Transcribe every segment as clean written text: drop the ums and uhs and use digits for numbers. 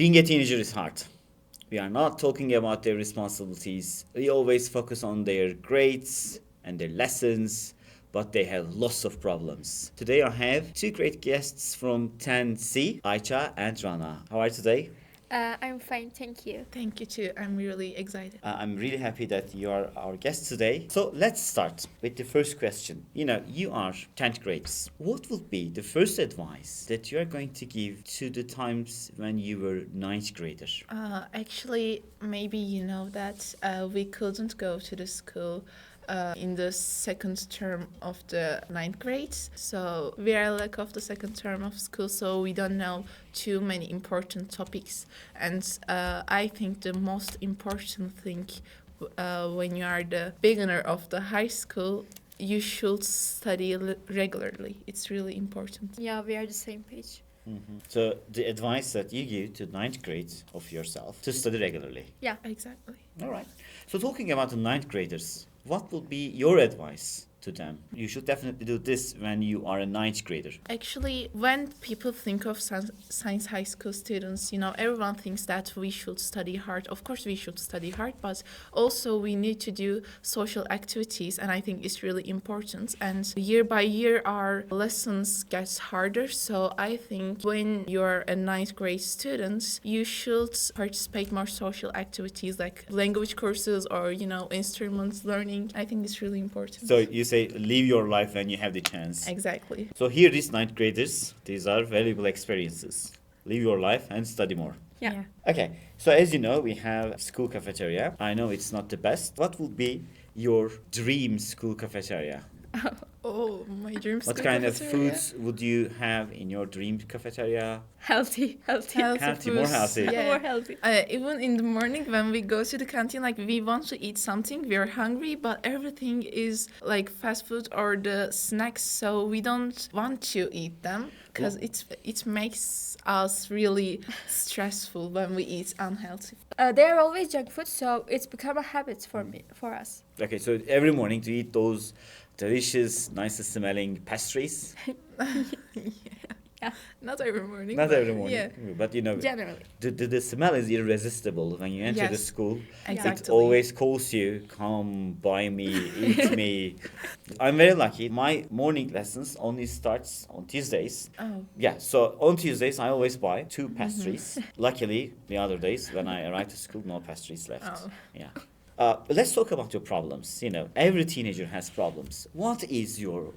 Being a teenager is hard. We are not talking about their responsibilities. We always focus on their grades and their lessons, but they have lots of problems. Today I have two great guests from 10C, AYÇA and RANA. How are you today? I'm fine, thank you. Thank you too. I'm really excited. I'm really happy that you are our guest today. So let's start with the first question. You are 10th graders. What would be the first advice that you are going to give to the times when you were 9th grader? Actually, maybe you know that we couldn't go to the school in the second term of the ninth grade. So we are lack of the second term of school, so we don't know too many important topics. And I think the most important thing when you are the beginner of the high school, you should study regularly. It's really important. Yeah, we are the same page. So the advice that you give to 9th grade of yourself to study regularly. Yeah. Exactly. All right. So talking about the 9th graders, what would be your advice to them? You should definitely do this when you are a 9th grader. Actually, when people think of science high school students, everyone thinks that we should study hard. Of course, we should study hard, but also we need to do social activities, and I think it's really important. And year by year, our lessons get harder. So I think when you're a ninth grade student, you should participate more social activities like language courses or, instruments learning. I think it's really important. So you say live your life when you have the chance. Exactly. So here these 9th graders, these are valuable experiences. Live your life and study more. Yeah. Okay, so as you know, we have school cafeteria. I know it's not the best. What would be your dream school cafeteria? Oh, my dream school What kind of cafeteria? foods would you have in your dream cafeteria? Healthy. Healthy, more foods. healthy. Yeah. More healthy. Even in the morning when we go to the canteen, like we want to eat something, we are hungry, but everything is like fast food or the snacks, so we don't want to eat them because it makes us really stressful when we eat unhealthy. They're always junk food, so it's become a habit for us. Okay, so every morning to eat those delicious, nice smelling pastries. Yeah. Not every morning. Not but every morning, Yeah, but Generally. the smell is irresistible when you enter the Yes, school. It exactly. always calls you, come, buy me, eat me. I'm very lucky. My morning lessons only starts on Tuesdays. Oh. Yeah, so on Tuesdays I always buy 2 pastries. Luckily, the other days when I arrive to school, no pastries left. Oh. Yeah. Let's talk about your problems. Every teenager has problems. What is your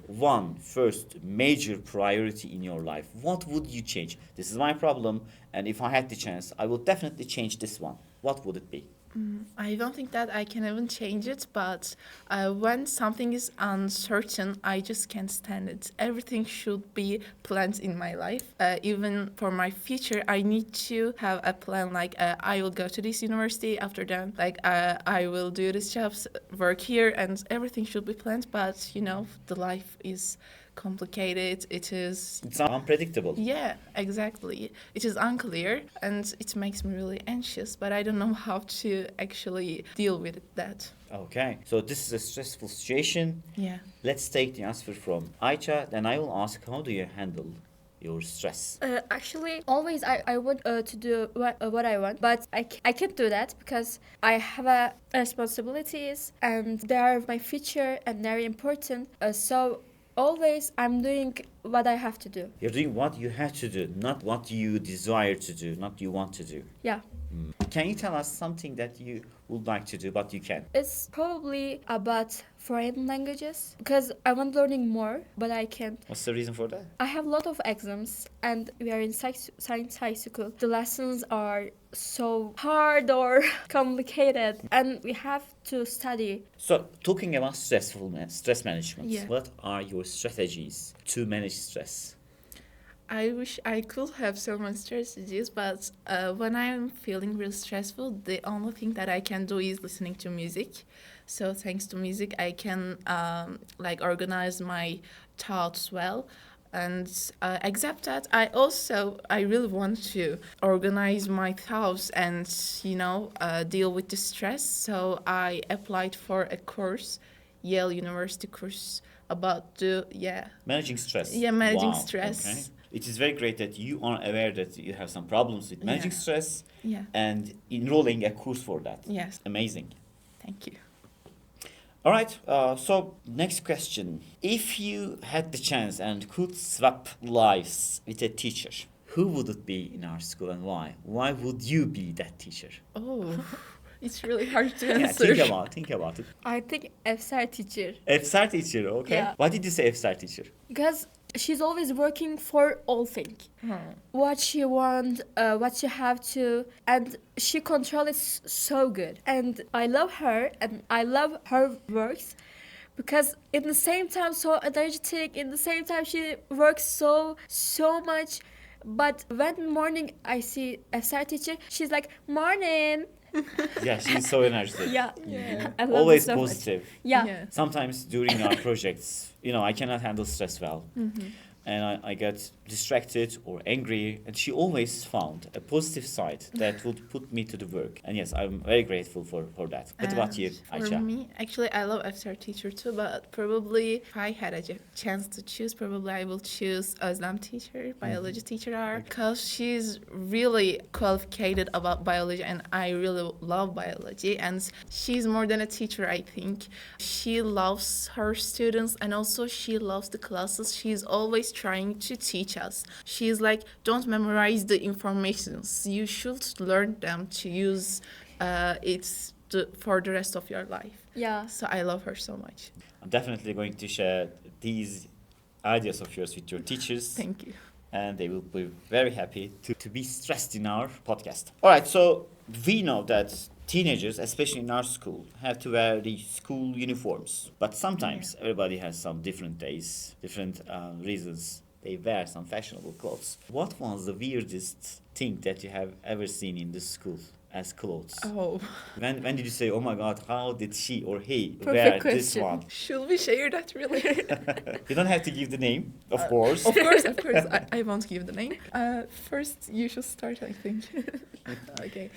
first major priority in your life? What would you change? This is my problem, and if I had the chance, I would definitely change this one. What would it be? I don't think that I can even change it, but when something is uncertain, I just can't stand it. Everything should be planned in my life. Even for my future, I need to have a plan. Like I will go to this university. After that, like I will do this job, work here, and everything should be planned. But the life is complicated. It's unpredictable. Yeah, exactly. It is unclear and it makes me really anxious, but I don't know how to actually deal with that. Okay, so this is a stressful situation. Yeah. Let's take the answer from AYÇA. Then I will ask, how do you handle your stress? Actually, always I want to do what I want, but I can't do that because I have responsibilities and they are my future and they're important. So always I'm doing what I have to do. You're doing what you have to do, not what you desire to do, not you want to do. Yeah. Can you tell us something that you would like to do but you can? It's probably about foreign languages because I want learning more, but I can't. What's the reason for that? I have a lot of exams and we are in science high school. The lessons are so hard or complicated and we have to study. So, talking about stress management, Yeah. what are your strategies to manage stress? I wish I could have so much strategies, but when I'm feeling real stressful, the only thing that I can do is listening to music. So thanks to music, I can organize my thoughts well. And except that, I really want to organize my thoughts and, deal with the stress. So I applied for a course, Yale University course, about Managing stress. managing Wow, stress. okay. It is very great that you are aware that you have some problems with managing Yeah. stress Yeah. and enrolling a course for that. Yes. Amazing. Thank you. All right, so next question. If you had the chance and could swap lives with a teacher, who would it be in our school and why? Why would you be that teacher? Oh, it's really hard to Yeah, answer. think about it. I think FSR teacher. FSR teacher, okay. Yeah. Why did you say FSR teacher? Because she's always working for all things. What she want, what she have to, and she controls so good. And I love her, and I love her works, because in the same time so energetic. In the same time she works so much. But when morning I see a SR teacher, she's like morning. Yeah, she's so energetic. Yeah, Yeah. I love Always it so much. positive. Yeah. Sometimes during our projects, I cannot handle stress well. And I get distracted or angry. And she always found a positive side that would put me to the work. And yes, I'm very grateful for that. What about you, For Ayça? me, actually, I love FSR teacher too, but probably if I had a chance to choose, probably I will choose Özlem teacher, biology teacher, because she's really qualified about biology, and I really love biology. And she's more than a teacher, I think. She loves her students, and also she loves the classes. She's always trying to teach us. She's like, don't memorize the informations. You should learn them to use it for the rest of your life. Yeah. So I love her so much. I'm definitely going to share these ideas of yours with your teachers. Thank you. And they will be very happy to be stressed in our podcast. All right, so we know that teenagers, especially in our school, have to wear the school uniforms. But sometimes everybody has some different days, different reasons they wear some fashionable clothes. What was the weirdest thing that you have ever seen in the school as clothes? Oh, When did you say, oh my God, how did she or he Perfect wear this question. one? should we share that really? You don't have to give the name, of course. Of course. I won't give the name. First, you should start, I think. Okay.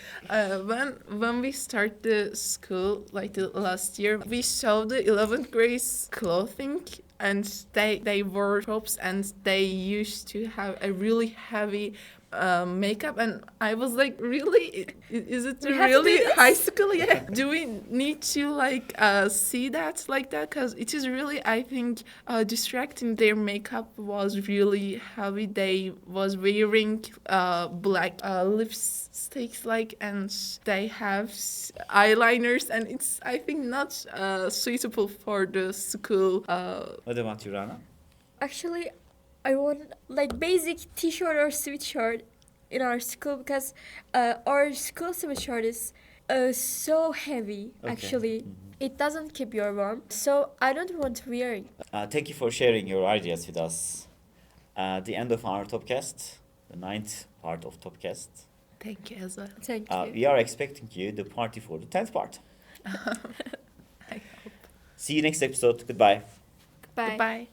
When we start the school, like the last year, we saw the 11th grade clothing, and they wore tops, and they used to have a really heavy makeup, and I was like, really, is it We have to do really this? high school? Yeah. Do we need to like see that like that? Because it is really, I think, distracting. Their makeup was really heavy. They was wearing black lipsticks, like, and they have eyeliners, and it's, I think, not suitable for the school. What about you, Rana? Actually, I want like basic t-shirt or sweatshirt in our school, because our school sweatshirt is so heavy. Okay. Actually, it doesn't keep you warm, so I don't want to wear it. Thank you for sharing your ideas with us. The end of our Topcast, the 9th part of Topcast. Thank you as well. Thank you. We are expecting you the party for the 10th part. I hope. See you next episode. Goodbye. Bye. Goodbye.